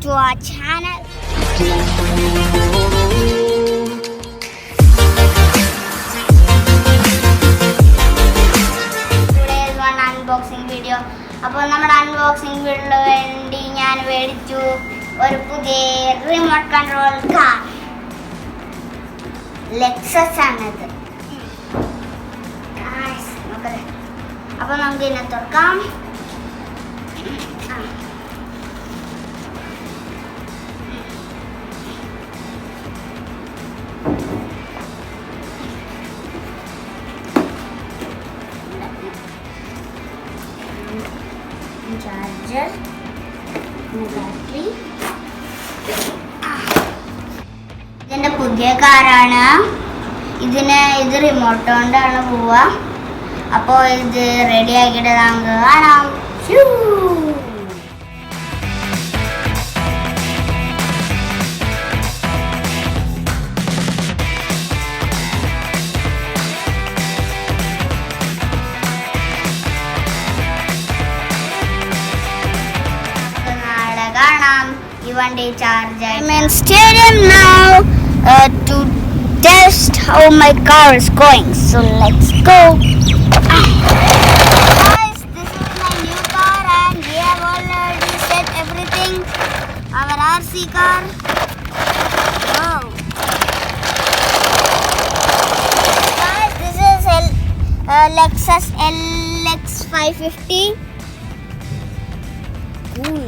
to our channel. Today is one unboxing video. അപ്പോൾ നമ്മുടെ unboxing വീഡിയോയ്ക്ക് വേണ്ടി ഞാൻ മേടിച്ചു ഒരു പുതിയ റിമോട്ട് കൺട്രോൾ കാർ. Lexus ആണിത്. അപ്പോൾ നമുക്ക് ഇതിനെ തുറക്കാം. Charger, battery. ഇതിന്റെ പുതിയ കാറാണ്. ഇത് റിമോട്ട് കൊണ്ടാണ് പോവുക. അപ്പോൾ ഇത് റെഡി ആക്കിയിട്ട് നമുക്ക് കാണാം. One day charge. I'm in stadium now to test how my car is going. So let's go. Guys, this is my new car and we have already set everything. Our RC car. Wow. Guys, this is Lexus LX550. Cool.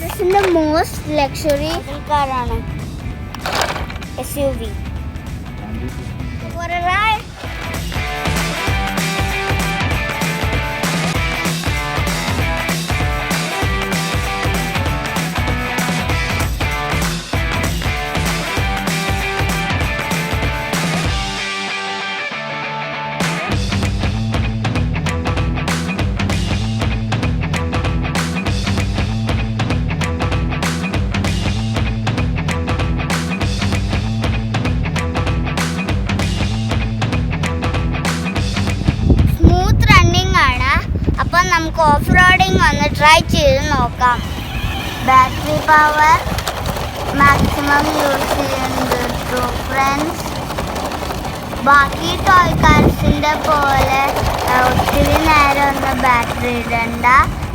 This is the most luxury car on SUV. For a ride. നമുക്ക് off roading ഒന്ന് try ചെയ്ത് നോക്കാം. Battery power maximum use ചെയ്യുന്നുണ്ട് friends. ബാക്കി toy കാർസിൻ്റെ പോലെ ഒത്തിരി നേരം ഒന്നും ബാറ്ററി ഇടണ്ട.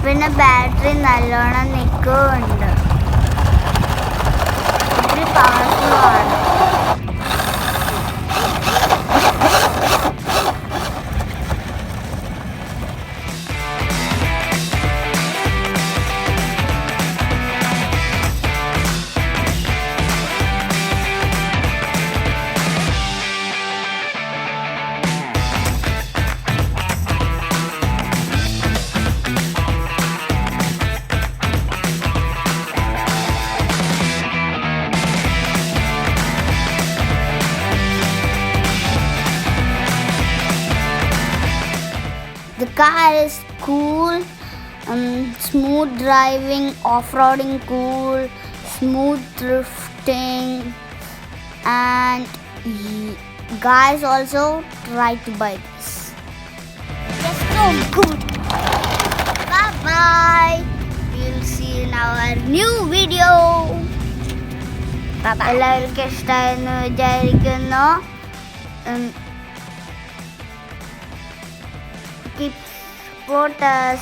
പിന്നെ ബാറ്ററി നല്ലോണം നിൽക്കുന്നുണ്ട്. ഒത്തിരി പവർഫുള്ളാണ്. The car is cool, smooth driving, off-roading cool, smooth drifting, and guys also try to buy this. It's so good. Bye bye. We'll see you in our new video. Bye bye. എല്ലാവർക്കും ഇഷ്ടമായെന്ന് വിചാരിക്കുന്നു. Keep support us.